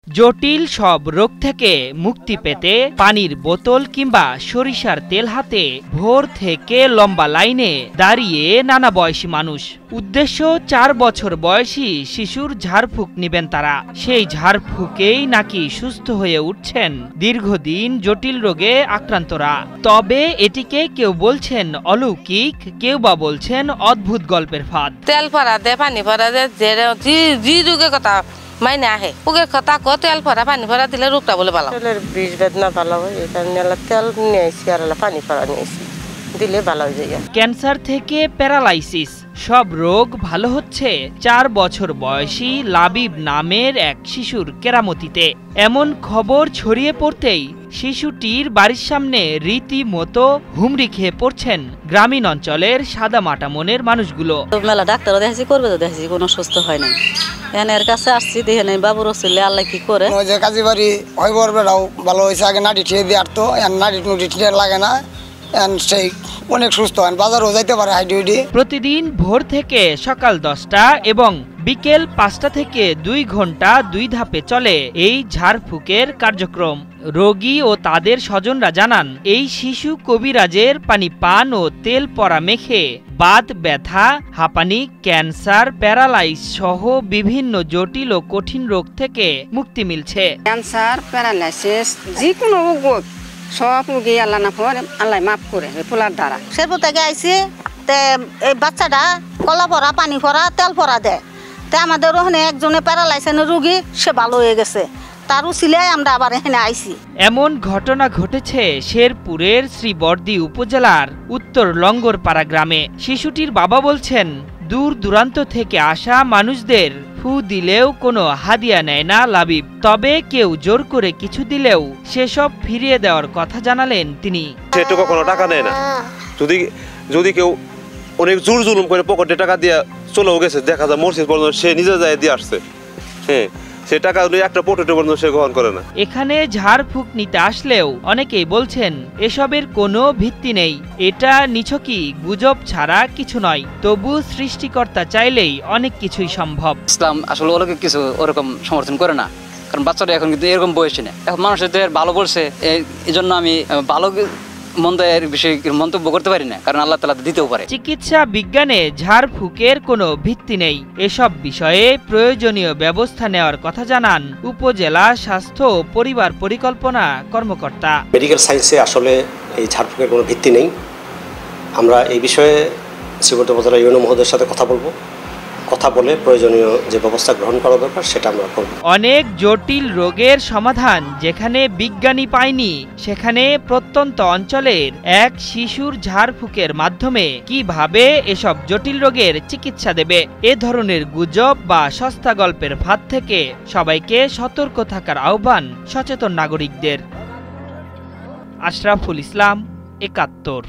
জটিল সব রোগ থেকে মুক্তি পেতে পানির বোতল কিংবা সরিষার তেল হাতে ভোর থেকে লম্বা লাইনে দাঁড়িয়ে নানা বয়সী মানুষ। উদ্দেশ্য ৪ বছর বয়সী শিশুর ঝাড়ফুঁক নেবেন তারা। সেই ঝাড়ফুঁকেই নাকি সুস্থ হয়ে উঠছেন দীর্ঘদিন জটিল রোগে আক্রান্তরা। তবে এটিকে কেউ বলছেন অলৌকিক, কেউ বা বলছেন অদ্ভুত গল্পের ফাঁদ। তেল ভরা দে, পানি ভরা দে, যে রোগের কথা মাইনে আহে ওকে কথা কত তেল ভরা পানি ভরা দিলে রোগটা বলে ভালো। তেলের বিষ বেদনা ভালো হয়, এই কারণে তেল নিয়ে আসি আর পানি ভরা নিয়ে আসি, দিলে ভালো হয়ে যায়। ক্যান্সার থেকে প্যারালাইসিস সব রোগ ভালো হচ্ছে ৪ বছর বয়সী লাবিব নামের এক শিশুর কেরামতিতে। এমন খবর ছড়িয়ে পড়তেই শিশুটির বাড়ির সামনে রীতিমতো হুমড়ি খেয়ে পড়ছেন গ্রামীণ অঞ্চলের সাদামাটা মনের মানুষগুলো। মেলা ডাক্তারও দেখেছি, করবে তো দেখেছি, কোনো সুস্থ হয় না। এর কাছে আসছি, দেখে নেই বাবুর ওসিলে আল্লাহ কি করে। ওই যে কাজী বাড়ি হয় বড়বেড়াও ভালো হয়েছে, আগে নাটি ঠিয়ে দিয়ে আটতো, নাটি নুটি ঠিয়ে লাগে না, সেই অনেক সুস্থ হয়, বাজারও যাইতে পারে হাইডি হুইডি। প্রতিদিন ভোর থেকে সকাল 10টা এবং বিকেল 5টা থেকে 2 ঘন্টা 2 ধাপে চলে এই ঝাড়ফুঁকের কার্যক্রম। রোগী ও তাদের স্বজনরা জানান, এই শিশু কবিরাজের পানি পান ও তেল পরা মেখে বাত ব্যথা, হাঁপানি, ক্যান্সার, প্যারালাইস সহ বিভিন্ন জটিল ও কঠিন রোগ থেকে মুক্তি মিলছে। ক্যান্সার, প্যারালাইসিস যে কোনো রোগ সব রোগী আল্লাহ না করে আল্লাহ মাফ করে ফুলার দ্বারা। শেরপুর থেকে আইসি, এই বাচ্চাটা কলা ভরা, পানি ভরা, তেল ভরা দেয়। আমাদের ওখানে একজনে প্যারালাইসিস রোগী, সে ভালো হয়ে গেছে, তার উসিলায় আমরা আবার এখানে আইসি। এমন ঘটনা ঘটেছে শেরপুরের শ্রীবর্দী উপজেলার উত্তর লঙ্গরপাড়া গ্রামে। শিশুটির বাবা বলছেন, দূর দূরান্ত থেকে আসা মানুষদের ফু দিলেও কোনো হাদিয়া নেয় না লাবিব। তবে কেউ জোর করে কিছু দিলেও সেসব ফিরিয়ে দেওয়ার কথা জানালেন তিনি। সেটা কখনো টাকা নেয় না। যদি কেউ অনেক জোর জুলুম করে পকেটে টাকা দিয়ে চলেও গেছে, দেখা যায় মসজিদ পর্যন্ত সে নিজে যায় দিয়ে আসছে, হ্যাঁ, সে টাকা একটা পটেটো পর্যন্ত সে গ্রহণ করে না। এখানে ঝাড়ফুঁক নিতে আসলেও অনেকেই বলছেন এসবের কোনো ভিত্তি নেই, এটা নিছকই গুজব ছাড়া কিছু নয়। তবু সৃষ্টিকর্তা চাইলেই অনেক কিছুই সম্ভব। ইসলাম আসলে অলৌকিক কিছু ওরকম সমর্থন করে না, কারণ বাচ্চাটা এখন কিন্তু এরকম বয়সে নেই। এখন মানুষের ভালো বলছে, এই জন্য আমি ভালো মন্দের বিষয়ে মন্তব্য করতে পারি না, কারণ আল্লাহ তাআলা দিতেও পারে। চিকিৎসা বিজ্ঞানে ঝাড়ফুঁকের কোনো ভিত্তি নেই। এসব বিষয়ে প্রয়োজনীয় ব্যবস্থা নেওয়ার কথা জানান উপজেলা স্বাস্থ্য ও পরিবার পরিকল্পনা কর্মকর্তা। মেডিকেল সায়েন্সে আসলে এই ঝাড়ফুঁকের কোনো ভিত্তি নেই। আমরা এই বিষয়ে শ্রীবর্দী উপজেলা ইউনো মহোদয়ের সাথে কথা বলে প্রয়োজনীয় যে ব্যবস্থা গ্রহণ করা দরকার সেটা আমরা করব। অনেক জটিল রোগের সমাধান যেখানে বিজ্ঞানী পায়নি, সেখানে প্রত্যন্ত অঞ্চলের এক শিশুর ঝাড়ফুঁকের মাধ্যমে কিভাবে এসব জটিল রোগের চিকিৎসা দেবে? এ ধরনের গুজব বা সস্তা গল্পের ফাঁদ থেকে সবাইকে সতর্ক থাকার আহ্বান সচেতন নাগরিকদের। আশরাফুল ইসলাম, ৭১।